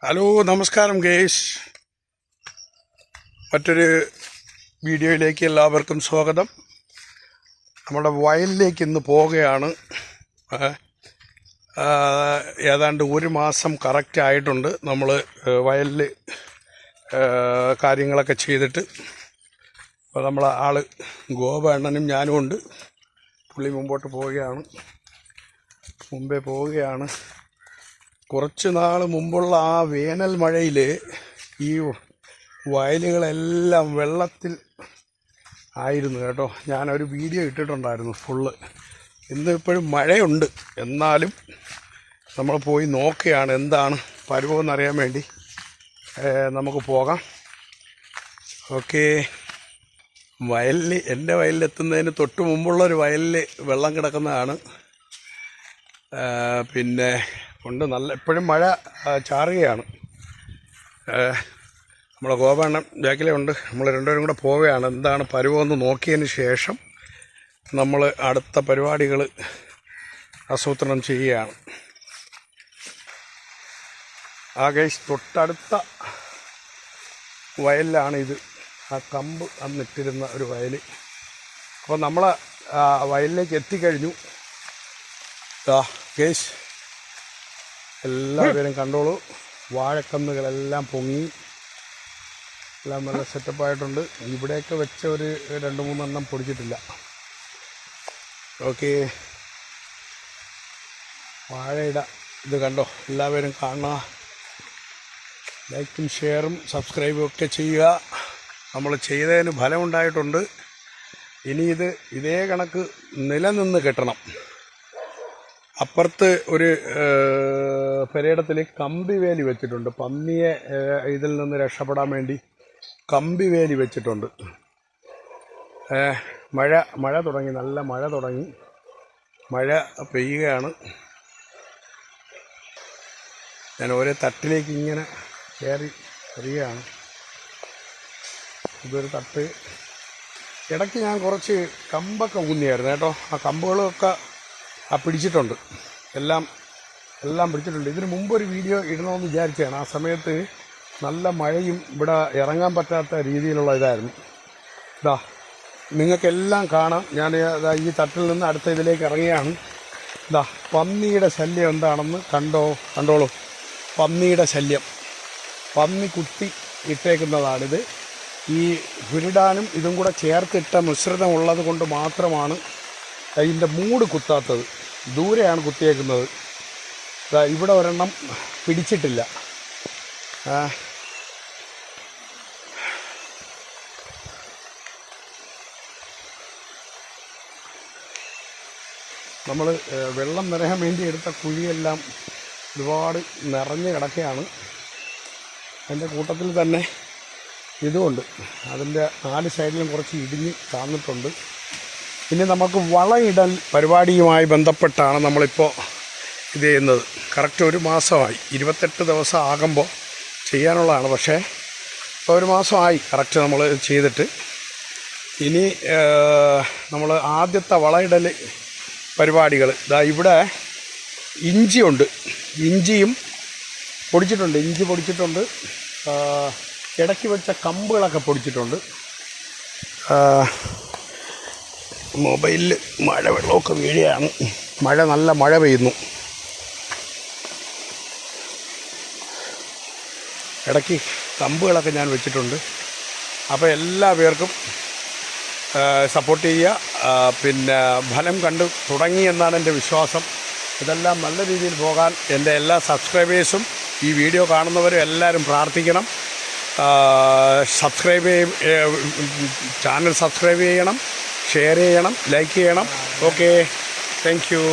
Hello നമസ്കാരം guys, മറ്റൊരു വീഡിയോയിലേക്ക് എല്ലാവർക്കും സ്വാഗതം. നമ്മുടെ വയലിലേക്ക് ഇന്ന് പോവുകയാണ്. ഏതാണ്ട് ഒരു മാസം കറക്റ്റ് ആയിട്ടുണ്ട് നമ്മൾ വയലിൽ കാര്യങ്ങളൊക്കെ ചെയ്തിട്ട്. അപ്പോൾ നമ്മളെ ആൾ ഗോപണ്ണനും ഞാനും ഉണ്ട്. പുള്ളി മുമ്പോട്ട് പോവുകയാണ്. കുറച്ച് നാൾ മുമ്പുള്ള ആ വേനൽ മഴയിൽ ഈ വയലുകളെല്ലാം വെള്ളത്തിൽ ആയിരുന്നു കേട്ടോ. ഞാനൊരു വീഡിയോ ഇട്ടിട്ടുണ്ടായിരുന്നു ഫുള്ള്. ഇന്നിപ്പോഴും മഴയുണ്ട്, എന്നാലും നമ്മൾ പോയി നോക്കുകയാണ് എന്താണ് പരുവമെന്നറിയാൻ വേണ്ടി. നമുക്ക് പോകാം. ഓക്കെ. എൻ്റെ വയലിലെത്തുന്നതിന് തൊട്ട് മുമ്പുള്ളൊരു വയലിൽ വെള്ളം കിടക്കുന്നതാണ്. പിന്നെ ഉണ്ട്, എപ്പോഴും മഴ ചാറുകയാണ്. നമ്മളെ ഗോപണ്ണൻ ബാക്കിലേ ഉണ്ട്. നമ്മൾ രണ്ടുപേരും കൂടെ പോവുകയാണ്. എന്താണ് പരുവമെന്ന് നോക്കിയതിന് ശേഷം നമ്മൾ അടുത്ത പരിപാടികൾ ആസൂത്രണം ചെയ്യുകയാണ്. ഗൈസ്, തൊട്ടടുത്ത വയലിലാണ് ഇത്. ആ കമ്പ് അന്നിട്ടിരുന്ന ഒരു വയൽ. അപ്പോൾ നമ്മൾ വയലിലേക്ക് എത്തിക്കഴിഞ്ഞു. ഗൈസ്, എല്ലാവരും കണ്ടോളൂ. വാഴക്കന്നുകളെല്ലാം പൊങ്ങി എല്ലാം നല്ല സെറ്റപ്പായിട്ടുണ്ട്. ഇവിടെയൊക്കെ വെച്ച ഒരു 2-3 എണ്ണം പൊടിച്ചിട്ടില്ല. ഓക്കെ, വാഴയുടെ ഇത് കണ്ടോ. എല്ലാവരും കാണുക, ലൈക്കും ഷെയറും സബ്സ്ക്രൈബും ഒക്കെ ചെയ്യുക. നമ്മൾ ചെയ്തതിന് ഫലമുണ്ടായിട്ടുണ്ട്. ഇനി ഇതേ കണക്ക് നിലനിന്ന് കെട്ടണം. അപ്പുറത്ത് ഒരു പെരയിടത്തിൽ കമ്പിവേലി വെച്ചിട്ടുണ്ട്. പന്നിയെ ഇതിൽ നിന്ന് രക്ഷപ്പെടാൻ വേണ്ടി കമ്പിവേലി വെച്ചിട്ടുണ്ട്. മഴ തുടങ്ങി, നല്ല മഴ തുടങ്ങി. മഴ പെയ്യുകയാണ്. ഞാൻ ഓരോ തട്ടിലേക്ക് ഇങ്ങനെ കയറി വരികയാണ്. ഇതൊരു തട്ട്. ഇടയ്ക്ക് ഞാൻ കുറച്ച് കമ്പൊക്കെ ഊന്നിയായിരുന്നു കേട്ടോ. ആ കമ്പുകളൊക്കെ പിടിച്ചിട്ടുണ്ട്. എല്ലാം പിടിച്ചിട്ടുണ്ട്. ഇതിന് മുമ്പൊരു വീഡിയോ ഇടണമെന്ന് വിചാരിച്ചതാണ്. ആ സമയത്ത് നല്ല മഴയും ഇവിടെ ഇറങ്ങാൻ പറ്റാത്ത രീതിയിലുള്ള ഇതായിരുന്നു. നിങ്ങൾക്കെല്ലാം കാണാം. ഞാൻ ഈ തട്ടിൽ നിന്ന് അടുത്ത ഇതിലേക്ക് ഇറങ്ങിയാണ്. പന്നിയുടെ ശല്യം എന്താണെന്ന് കണ്ടോളൂ. പന്നിയുടെ ശല്യം. പന്നി കുത്തി ഇട്ടേക്കുന്നതാണിത്. ഈ പുരിടാനും ഇതും കൂടെ ചേർത്തിട്ട മിശ്രിതം ഉള്ളത് കൊണ്ട് മാത്രമാണ് അതിൻ്റെ മൂട് കുത്താത്തത്. ദൂരെയാണ് കുത്തിയേക്കുന്നത്. ഇവിടെ ഒരെണ്ണം പിടിച്ചിട്ടില്ല. നമ്മൾ വെള്ളം നിറയാൻ വേണ്ടി എടുത്ത കുഴിയെല്ലാം ഒരുപാട് നിറഞ്ഞ് കിടക്കുകയാണ്. അതിൻ്റെ കൂട്ടത്തിൽ തന്നെ ഇതുമുണ്ട്. അതിൻ്റെ 4 സൈഡിലും കുറച്ച് ഇടിഞ്ഞ് താന്നിട്ടുണ്ട്. ഇനി നമുക്ക് വളയിടൽ പരിപാടിയുമായി ബന്ധപ്പെട്ടാണ് നമ്മളിപ്പോൾ ഇത് ചെയ്യുന്നത്. കറക്റ്റ് ഒരു മാസമായി. 28 ദിവസം ആകുമ്പോൾ ചെയ്യാനുള്ളതാണ്. പക്ഷേ ഇപ്പോൾ ഒരു മാസമായി കറക്റ്റ് നമ്മൾ ചെയ്തിട്ട്. ഇനി നമ്മൾ ആദ്യത്തെ വളയിടൽ പരിപാടികൾ ഇവിടെ ഇഞ്ചിയുണ്ട്. ഇഞ്ചിയും പൊടിച്ചിട്ടുണ്ട്. ഇഞ്ചി പൊടിച്ചിട്ടുണ്ട്. ഇടയ്ക്ക് വെച്ച കമ്പുകളൊക്കെ പൊടിച്ചിട്ടുണ്ട്. മൊബൈലിൽ വെള്ളമൊക്കെ വീഴുകയാണ്. നല്ല മഴ പെയ്യുന്നു. ഇടയ്ക്ക് കമ്പുകളൊക്കെ ഞാൻ വെച്ചിട്ടുണ്ട്. അപ്പോൾ എല്ലാ പേർക്കും സപ്പോർട്ട് ചെയ്യുക. പിന്നെ ഫലം കണ്ടു തുടങ്ങി എന്നാണ് എൻ്റെ വിശ്വാസം. ഇതെല്ലാം നല്ല രീതിയിൽ പോകാൻ എൻ്റെ എല്ലാ സബ്സ്ക്രൈബേഴ്സും ഈ വീഡിയോ കാണുന്നവരും എല്ലാവരും പ്രാർത്ഥിക്കണം. ചാനൽ സബ്സ്ക്രൈബ് ചെയ്യണം, ഷെയർ ചെയ്യണം, ലൈക്ക് ചെയ്യണം. Okay, thank you.